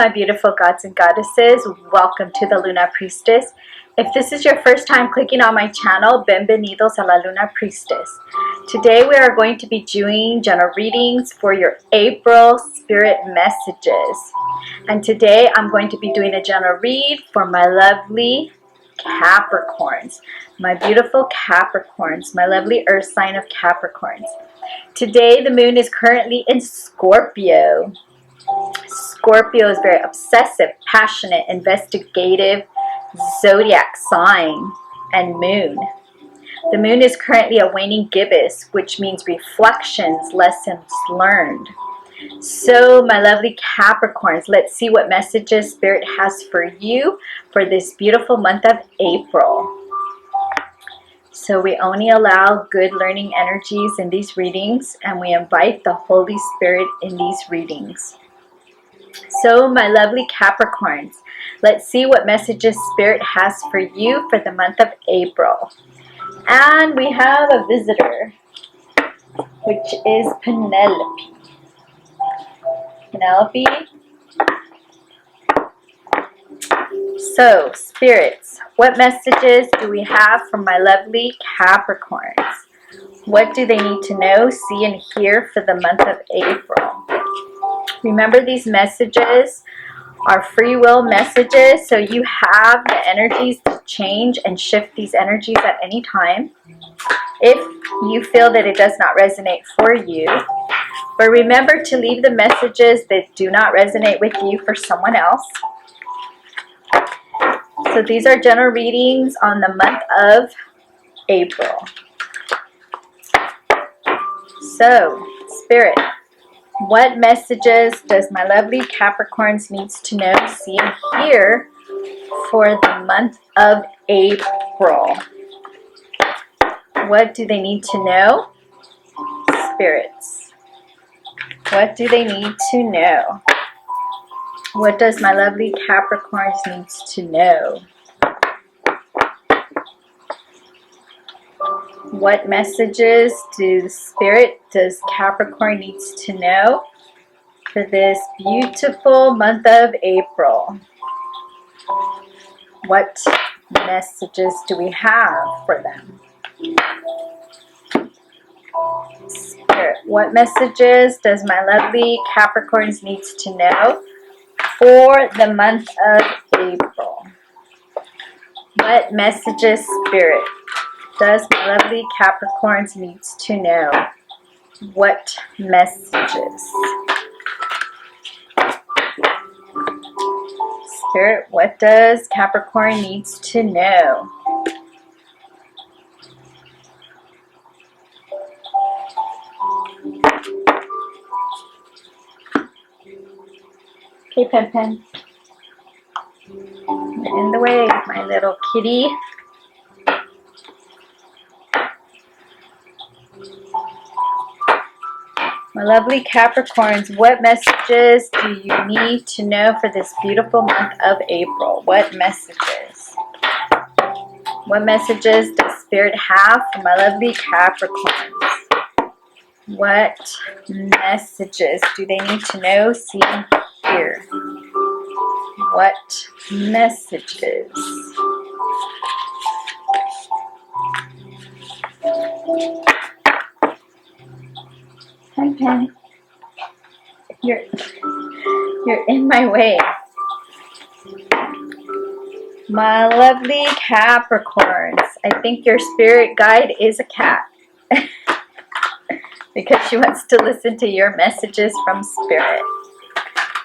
my beautiful gods and goddesses. Welcome to the Luna Priestess. If this is your first time clicking on my channel, bienvenidos a la Luna Priestess. Today we are going to be doing general readings for your April spirit messages. And today I'm going to be doing a general read for my lovely Capricorns. My beautiful Capricorns, my lovely earth sign of Capricorns. Today the moon is currently in Scorpio. Scorpio is very obsessive, passionate, investigative zodiac sign and moon. The moon is currently a waning gibbous, which means reflections, lessons learned. So my lovely Capricorns, let's see what messages Spirit has for you for this beautiful month of April. So we only allow good learning energies in these readings, and we invite the Holy Spirit in these readings. So my lovely Capricorns, let's see what messages Spirit has for you for the month of April. And we have a visitor, which is Penelope. Penelope. So, spirits, what messages do we have from my lovely Capricorns? What do they need to know, see, and hear for the month of April? Remember, these messages are free will messages, so you have the energies to change and shift these energies at any time if you feel that it does not resonate for you. But remember to leave the messages that do not resonate with you for someone else. So these are general readings on the month of April. So, Spirit, what messages does my lovely Capricorns needs to know, see, and hear for the month of April? What do they need to know? Spirits, what do they need to know? What does my lovely Capricorns needs to know? What messages does Capricorn needs to know for this beautiful month of April? What messages do we have for them? Spirit, what messages does my lovely Capricorns needs to know for the month of April? What messages, Spirit, does my lovely Capricorns needs to know? What messages? Spirit, what does Capricorn needs to know? Okay, Pen Pen. You're in the way, my little kitty. My lovely Capricorns, what messages do you need to know for this beautiful month of April? What messages? What messages does Spirit have for my lovely Capricorns? What messages do they need to know, see, and hear? What messages? Pen Pen, you're in my way. My lovely Capricorns, I think your spirit guide is a cat because she wants to listen to your messages from Spirit.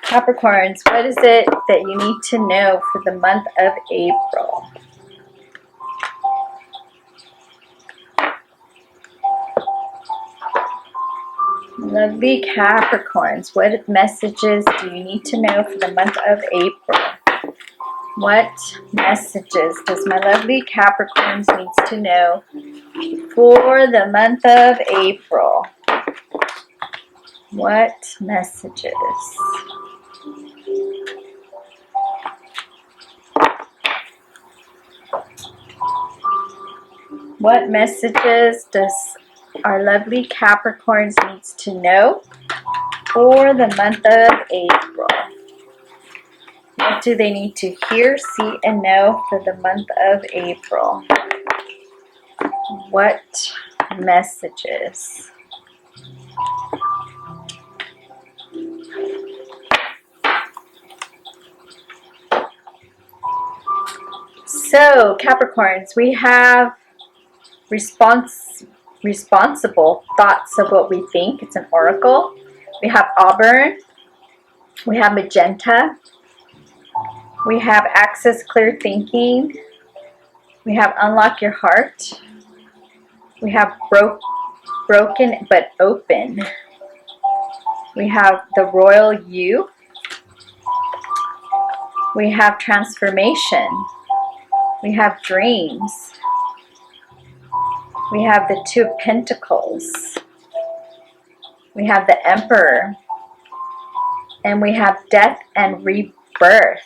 Capricorns, what is it that you need to know for the month of April? Lovely Capricorns, what messages do you need to know for the month of April? What messages does my lovely Capricorns needs to know for the month of April? What messages? What messages does our lovely Capricorns needs to know for the month of April? What do they need to hear, see, and know for the month of April? What messages? So, Capricorns, we have responsible thoughts of what we think. It's an oracle. We have auburn. We have magenta. We have access clear thinking. We have unlock your heart. We have broken but open. We have the royal you. We have transformation. We have dreams. We have the Two of Pentacles. We have the Emperor. And we have death and rebirth.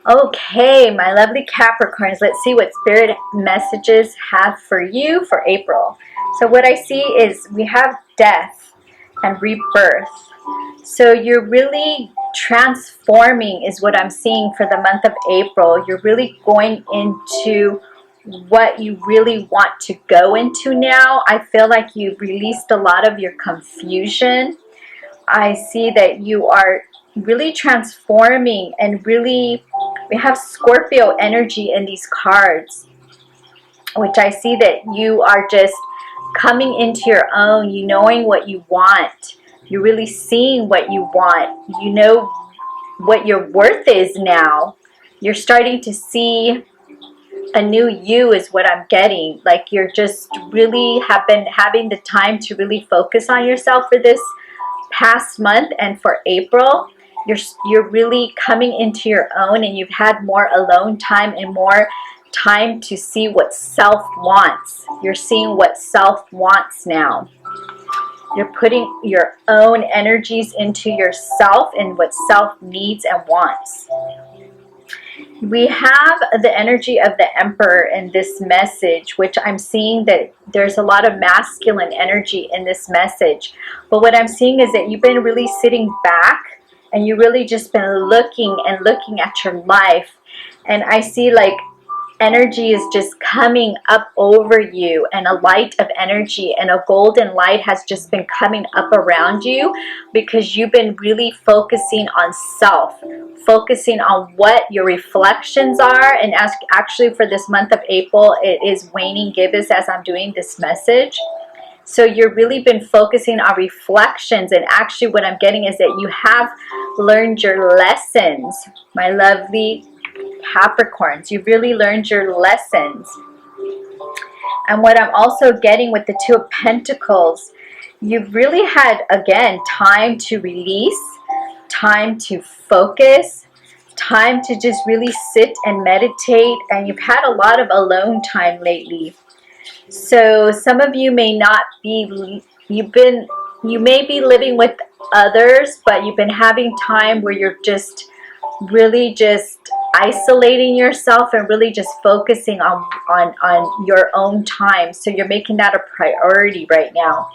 Okay, my lovely Capricorns, let's see what Spirit messages have for you for April. So what I see is we have death and rebirth. So you're really transforming is what I'm seeing for the month of April. You're really going into what you really want to go into now. I feel like you've released a lot of your confusion. I see that you are really transforming and really, we have Scorpio energy in these cards, which I see that you are just coming into your own, you knowing what you want. You're really seeing what you want. You know what your worth is now. You're starting to see a new you is what I'm getting. Like you're just really have been having the time to really focus on yourself for this past month, and for April you're really coming into your own, and you've had more alone time and more time to see what self wants. You're seeing what self wants now. You're putting your own energies into yourself and what self needs and wants. We have the energy of the Emperor in this message, which I'm seeing that there's a lot of masculine energy in this message. But what I'm seeing is that you've been really sitting back and you really just been looking and looking at your life. And I see like energy is just coming up over you, and a light of energy and a golden light has just been coming up around you, because you've been really focusing on self, focusing on what your reflections are. And actually for this month of April, it is waning gibbous as I'm doing this message. So you've really been focusing on reflections, and actually what I'm getting is that you have learned your lessons, my lovely Capricorns. You've really learned your lessons. And what I'm also getting with the Two of Pentacles, you've really had, again, time to release, time to focus, time to just really sit and meditate, and you've had a lot of alone time lately. So some of you may not be, you may be living with others, but you've been having time where you're just really just isolating yourself and really just focusing on your own time. So you're making that a priority right now.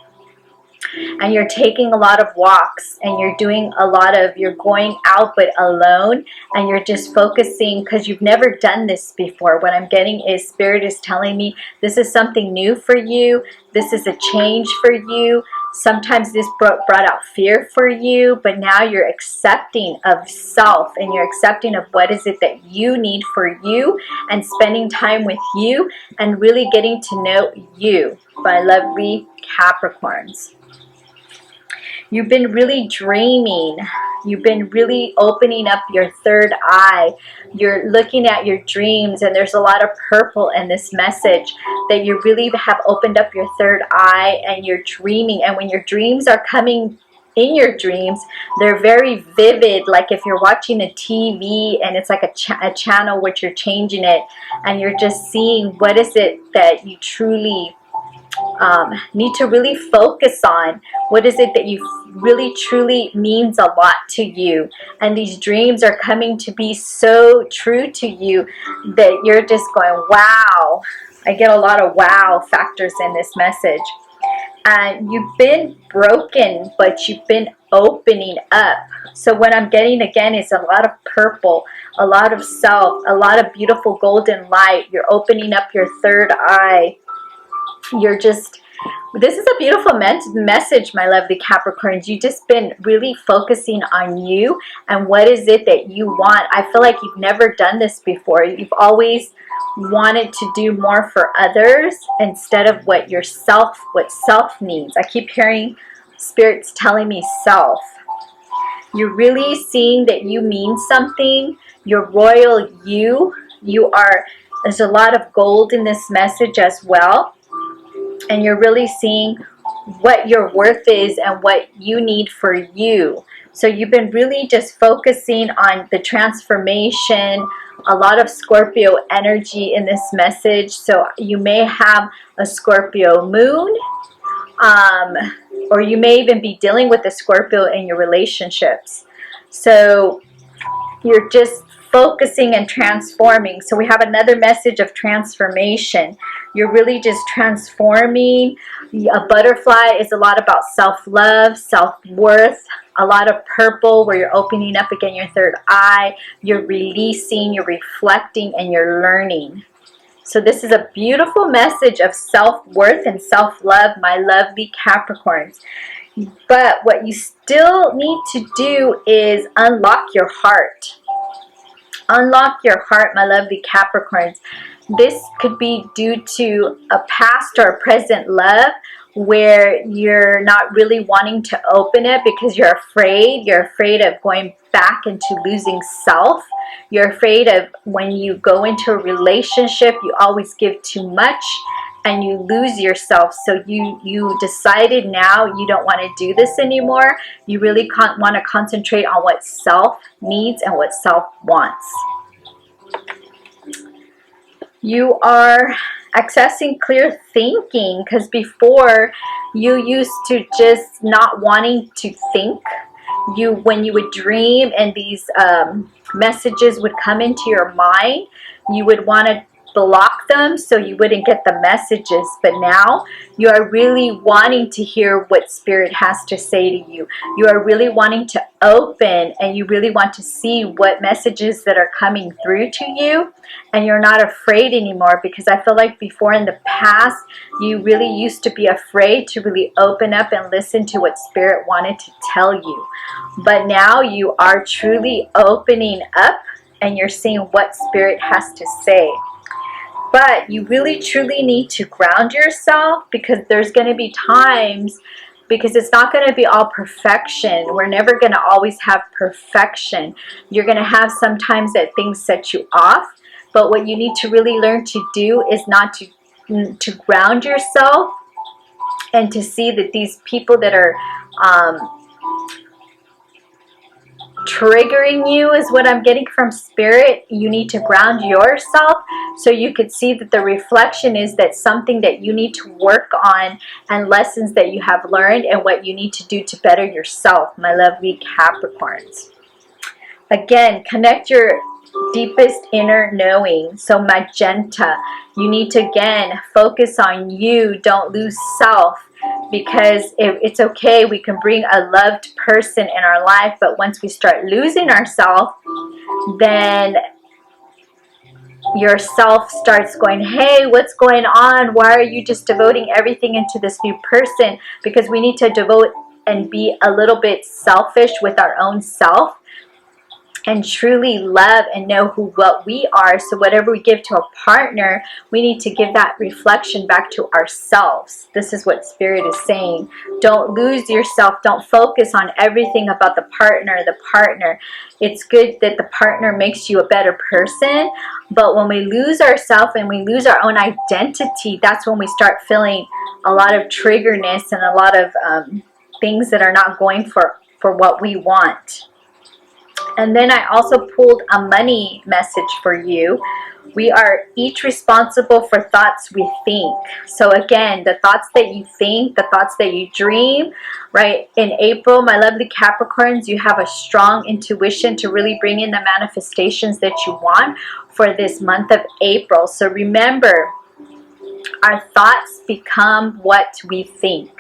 And you're taking a lot of walks, and you're doing a lot of, you're going out but alone, and you're just focusing because you've never done this before. What I'm getting is Spirit is telling me this is something new for you. This is a change for you. Sometimes this brought out fear for you, but now you're accepting of self, and you're accepting of what is it that you need for you, and spending time with you and really getting to know you, my lovely Capricorns. You've been really dreaming. You've been really opening up your third eye. You're looking at your dreams, and there's a lot of purple in this message, that you really have opened up your third eye and you're dreaming. And when your dreams are coming in your dreams, they're very vivid. Like if you're watching a TV and it's like a channel which you're changing it, and you're just seeing what is it that you truly need to really focus on. What is it that you really truly means a lot to you, and these dreams are coming to be so true to you that you're just going, wow. I get a lot of wow factors in this message. You've been broken, but you've been opening up. So what I'm getting again is a lot of purple, a lot of self, a lot of beautiful golden light. You're opening up your third eye. You're just, this is a beautiful message, my lovely Capricorns. You've just been really focusing on you and what is it that you want. I feel like you've never done this before. You've always wanted to do more for others instead of what self needs. I keep hearing spirits telling me self. You're really seeing that you mean something. You're royal you. There's a lot of gold in this message as well. And you're really seeing what your worth is and what you need for you. So you've been really just focusing on the transformation, a lot of Scorpio energy in this message. So you may have a Scorpio moon, or you may even be dealing with a Scorpio in your relationships. So you're just focusing and transforming. So we have another message of transformation. You're really just transforming. A butterfly is a lot about self-love, self-worth. A lot of purple where you're opening up again your third eye. You're releasing, you're reflecting, and you're learning. So this is a beautiful message of self-worth and self-love, my lovely Capricorns. But what you still need to do is unlock your heart. Unlock your heart, my lovely Capricorns. This could be due to a past or a present love where you're not really wanting to open it because you're afraid. You're afraid of going back into losing self. You're afraid of when you go into a relationship, you always give too much and you lose yourself. So you decided now you don't want to do this anymore. You really want to concentrate on what self needs and what self wants. You are accessing clear thinking because before you used to just not wanting to think. When you would dream and these messages would come into your mind, you would want to block them so you wouldn't get the messages. But now you are really wanting to hear what Spirit has to say to you. You are really wanting to open and you really want to see what messages that are coming through to you, and you're not afraid anymore, because I feel like before in the past you really used to be afraid to really open up and listen to what Spirit wanted to tell you. But now you are truly opening up and you're seeing what Spirit has to say. But you really truly need to ground yourself, because there's going to be times, because it's not going to be all perfection. We're never going to always have perfection. You're going to have sometimes that things set you off. But what you need to really learn to do is not to ground yourself and to see that these people that are triggering you is what I'm getting from Spirit. You need to ground yourself so you could see that the reflection is that something that you need to work on and lessons that you have learned and what you need to do to better yourself, my lovely Capricorns. Again, connect your deepest inner knowing. So magenta, you need to again focus on you. Don't lose self, because it's okay, we can bring a loved person in our life, but once we start losing ourselves, then your self starts going, hey, what's going on? Why are you just devoting everything into this new person? Because we need to devote and be a little bit selfish with our own self and truly love and know what we are. So whatever we give to a partner, we need to give that reflection back to ourselves. This is what Spirit is saying. Don't lose yourself. Don't focus on everything about the partner. It's good that the partner makes you a better person, but when we lose ourselves and we lose our own identity, that's when we start feeling a lot of triggerness and a lot of things that are not going for what we want. And then I also pulled a money message for you. We are each responsible for thoughts we think. So again, the thoughts that you think, the thoughts that you dream, right? In April, my lovely Capricorns, you have a strong intuition to really bring in the manifestations that you want for this month of April. So remember, our thoughts become what we think.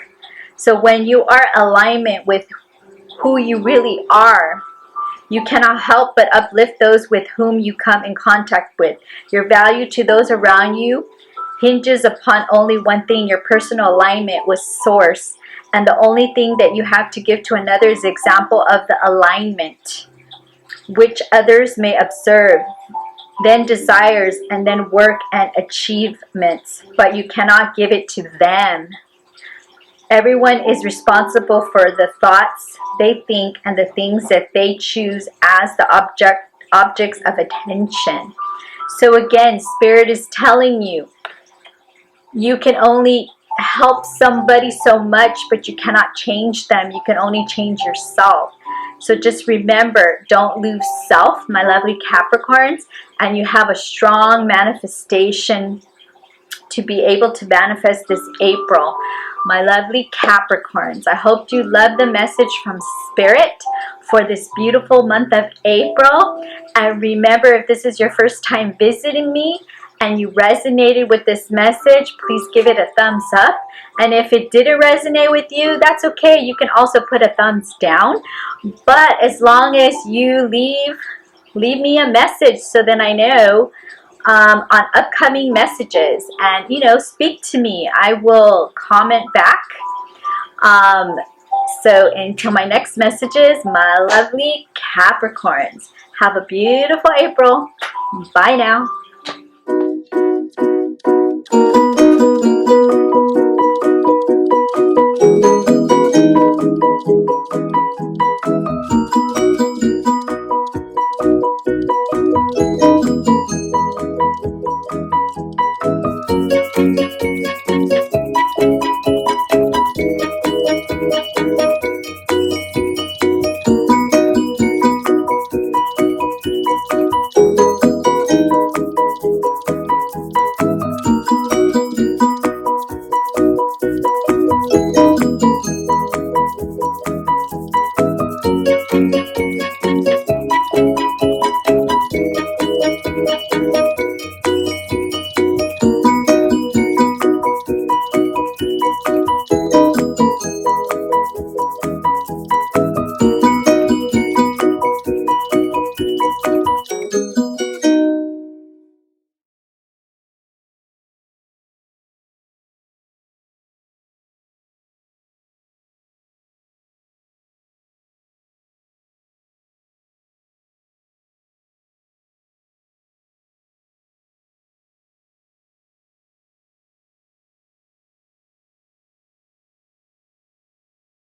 So when you are in alignment with who you really are, you cannot help but uplift those with whom you come in contact with. Your value to those around you hinges upon only one thing: your personal alignment with Source. And the only thing that you have to give to another is example of the alignment, which others may observe, then desires, and then work and achievements. But you cannot give it to them. Everyone is responsible for the thoughts they think and the things that they choose as the objects of attention. So again, Spirit is telling you, you can only help somebody so much, but you cannot change them. You can only change yourself. So just remember, don't lose self, my lovely Capricorns, and you have a strong manifestation to be able to manifest this April. My lovely Capricorns, I hope you love the message from Spirit for this beautiful month of April. And remember, if this is your first time visiting me and you resonated with this message, please give it a thumbs up. And if it didn't resonate with you, that's okay. You can also put a thumbs down. But as long as you leave me a message, so then I know on upcoming messages, and speak to me. I will comment back. So until my next messages, my lovely Capricorns, have a beautiful April. Bye now.